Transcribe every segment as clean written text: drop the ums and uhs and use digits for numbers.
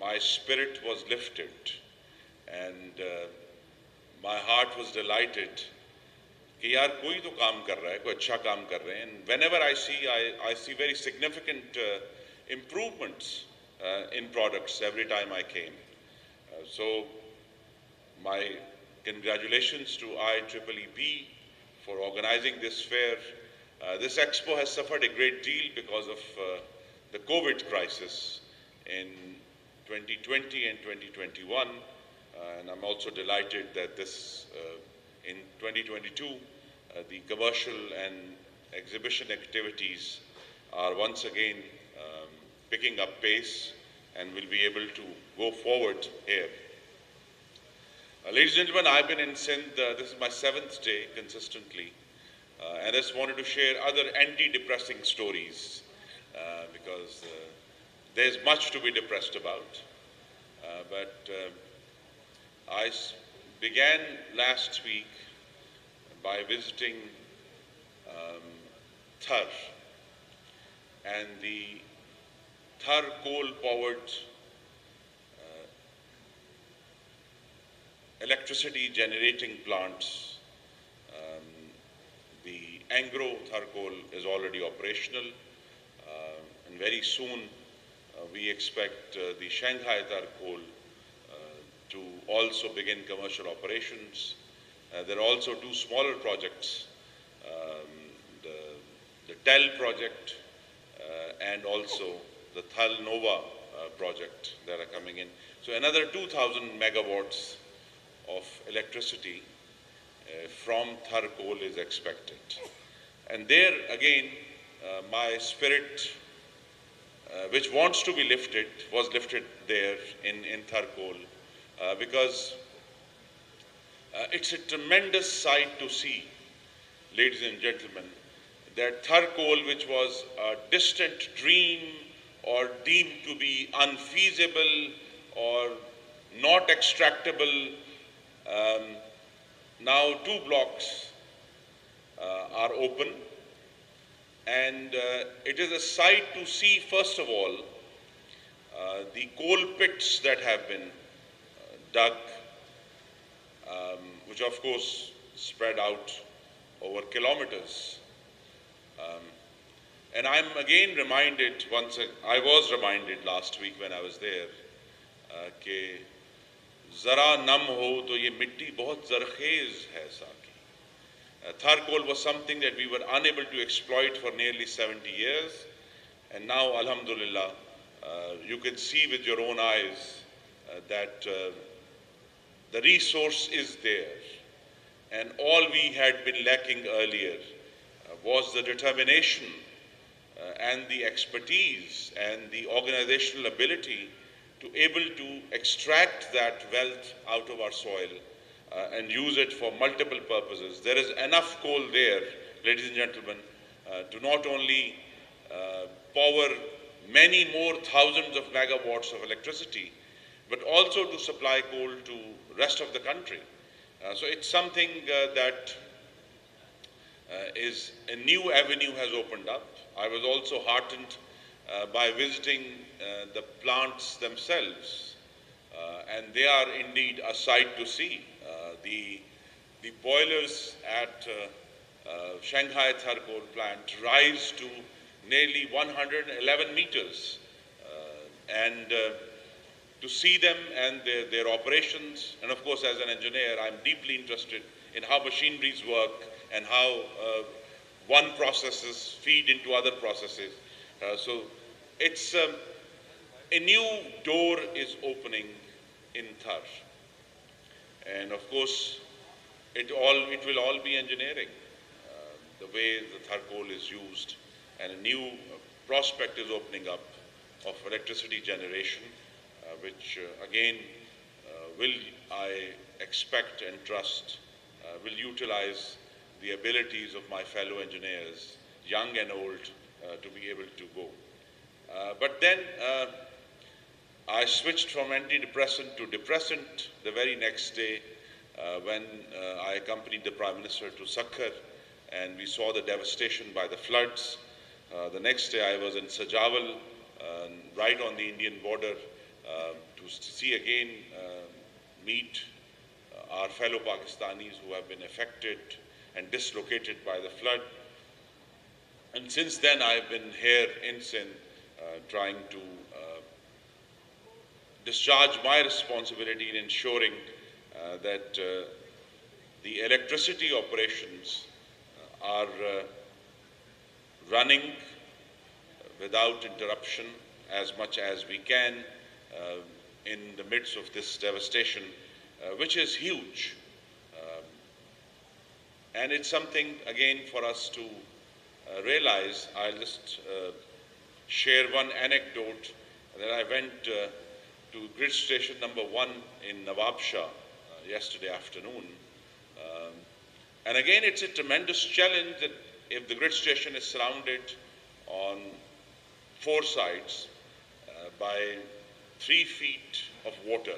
my spirit was lifted, and my heart was delighted कि यार कोई तो काम कर रहा है, कोई अच्छा काम कर रहे हैं. And whenever I see very significant improvements in products every time I came. So my congratulations to IEEE for organizing this fair. This expo has suffered a great deal because of the COVID crisis in 2020 and 2021. And I'm also delighted that this, in 2022, the commercial and exhibition activities are once again picking up pace and will be able to go forward here. Ladies and gentlemen, I've been in Sindh, this is my 7th day consistently, and I just wanted to share other anti-depressing stories because there's much to be depressed about. But I began last week by visiting Thar, and the Thar coal-powered electricity generating plants. The Angro Thar coal is already operational, and very soon we expect the Shanghai Thar coal to also begin commercial operations. There are also 2 smaller projects, the TEL project and also the Thal Nova project that are coming in. So another 2,000 megawatts of electricity from Thar coal is expected. And there again, my spirit, which wants to be lifted, was lifted there in Thar coal because it's a tremendous sight to see, ladies and gentlemen, that Thar coal, which was a distant dream or deemed to be unfeasible or not extractable, now 2 blocks are open, and it is a sight to see, first of all, the coal pits that have been dug, which of course spread out over kilometers. And I'm again reminded, I was reminded last week when I was there, कि ज़रा नम हो तो ये मिट्टी बहुत ज़रखेज़ है साकी. Thar coal was something that we were unable to exploit for nearly 70 years, and now, alhamdulillah, you can see with your own eyes that the resource is there, and all we had been lacking earlier was the determination and the expertise and the organizational ability to able to extract that wealth out of our soil and use it for multiple purposes. There is enough coal there, ladies and gentlemen, to not only power many more thousands of megawatts of electricity, but also to supply coal to rest of the country. So it's something that is a new avenue has opened up. I was also heartened by visiting the plants themselves, and they are indeed a sight to see. The boilers at Shanghai Thar coal plant rise to nearly 111 meters, and to see them and their operations, and of course as an engineer I'm deeply interested in how machineries work and how one processes feed into other processes. So it's a new door is opening in Thar, and of course it will all be engineering, the way the Thar coal is used, and a new prospect is opening up of electricity generation, which again will, I expect and trust, will utilize the abilities of my fellow engineers, young and old, to be able to go. But then I switched from antidepressant to depressant the very next day when I accompanied the Prime Minister to Sakhar, and we saw the devastation by the floods. The next day I was in Sajawal, right on the Indian border, to see again, meet our fellow Pakistanis who have been affected and dislocated by the flood. And since then, I've been here in Sindh trying to discharge my responsibility in ensuring that the electricity operations are running without interruption as much as we can in the midst of this devastation, which is huge. And it's something, again, for us to realize. I'll just share one anecdote that I went to grid station number 1 in Nawabshah yesterday afternoon. And again, it's a tremendous challenge that if the grid station is surrounded on 4 sides by 3 feet of water,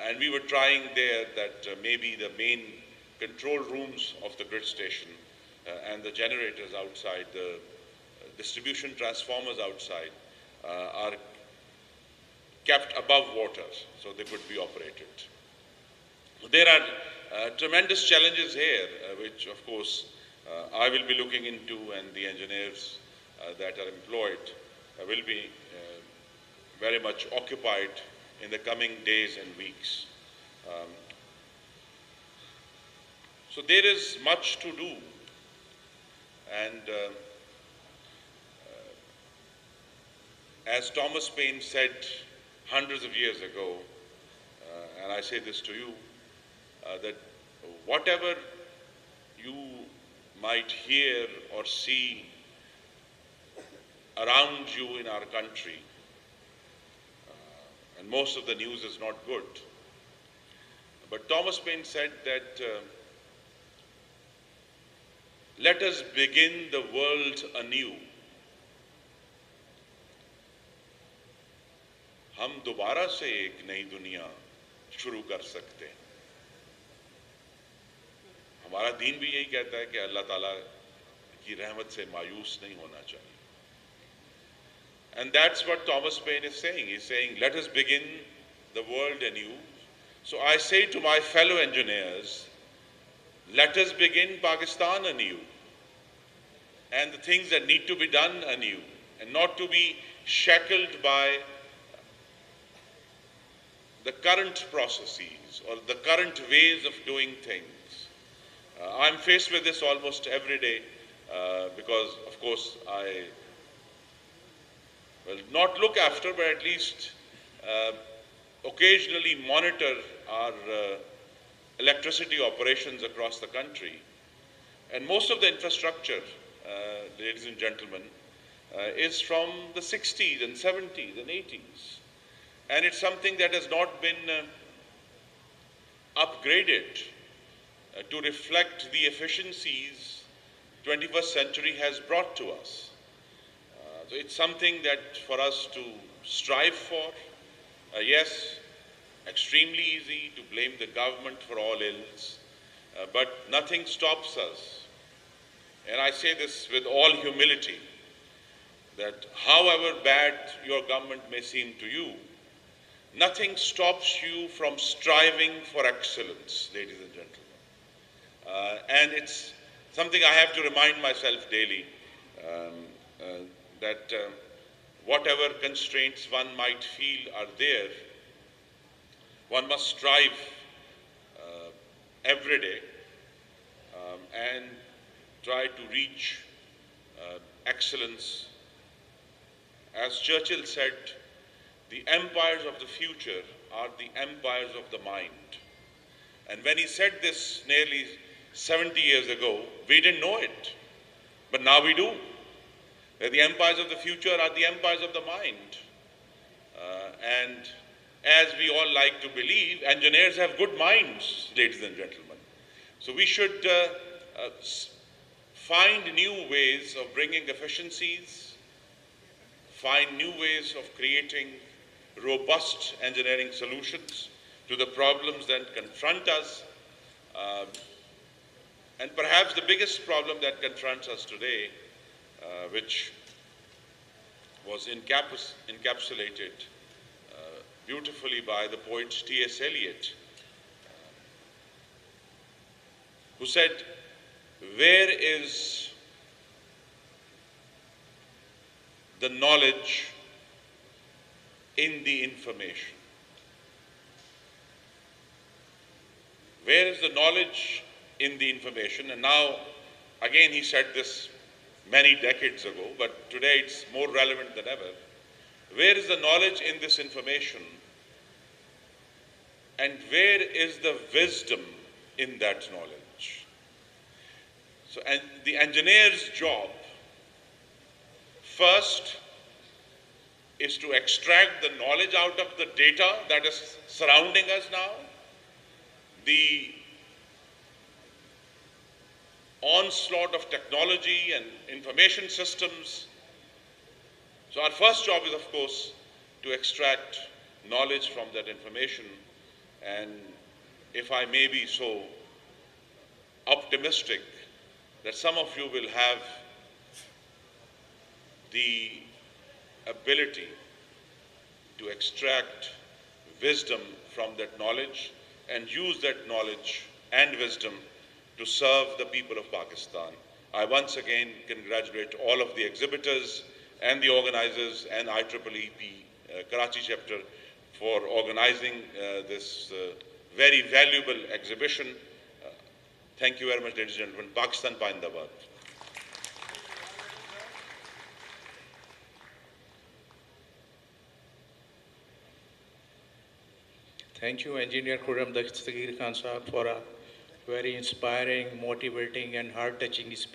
and we were trying there that maybe the main control rooms of the grid station and the generators outside, the distribution transformers outside are kept above water so they could be operated. There are tremendous challenges here, which of course I will be looking into, and the engineers that are employed will be very much occupied in the coming days and weeks. So there is much to do, and as Thomas Paine said hundreds of years ago, and I say this to you, that whatever you might hear or see around you in our country, and most of the news is not good, but Thomas Paine said that let us begin the world anew. हम दोबारा से एक नई दुनिया शुरू कर सकते हैं. हमारा दीन भी यही कहता है कि अल्लाह ताला की रहमत से मायूस नहीं होना चाहिए. And that's what Thomas Paine is saying. He's saying, let us begin the world anew. So I say to my fellow engineers, let us begin Pakistan anew, and the things that need to be done anew, and not to be shackled by the current processes or the current ways of doing things. I'm faced with this almost every day because, of course, I will not look after, but at least occasionally monitor our electricity operations across the country. And most of the infrastructure, ladies and gentlemen, is from the 60s and 70s and 80s. And it's something that has not been upgraded to reflect the efficiencies 21st century has brought to us. So it's something that for us to strive for. Yes, extremely easy to blame the government for all ills, but nothing stops us. And I say this with all humility, that however bad your government may seem to you, nothing stops you from striving for excellence, ladies and gentlemen. And it's something I have to remind myself daily, that whatever constraints one might feel are there, one must strive every day and try to reach excellence. As Churchill said, the empires of the future are the empires of the mind. And when he said this nearly 70 years ago, we didn't know it, but now we do. That the empires of the future are the empires of the mind. And as we all like to believe, engineers have good minds, ladies and gentlemen. So we should find new ways of bringing efficiencies, find new ways of creating robust engineering solutions to the problems that confront us. And perhaps the biggest problem that confronts us today, which was encapsulated beautifully by the poet T.S. Eliot, who said, "Where is the knowledge in the information? Where is the knowledge in the information?" And now, again, he said this many decades ago, but today it's more relevant than ever. Where is the knowledge in this information? And where is the wisdom in that knowledge? So, and the engineer's job first is to extract the knowledge out of the data that is surrounding us now, the onslaught of technology and information systems. So our first job is, of course, to extract knowledge from that information. And if I may be so optimistic that some of you will have the ability to extract wisdom from that knowledge and use that knowledge and wisdom to serve the people of Pakistan. I once again congratulate all of the exhibitors and the organizers and IEEP Karachi chapter for organizing this very valuable exhibition. Thank you very much, ladies and gentlemen. Pakistan Pindabad. Thank you, Engineer Khurram Dastagir Khan Sahab, for a very inspiring, motivating, and heart-touching speech.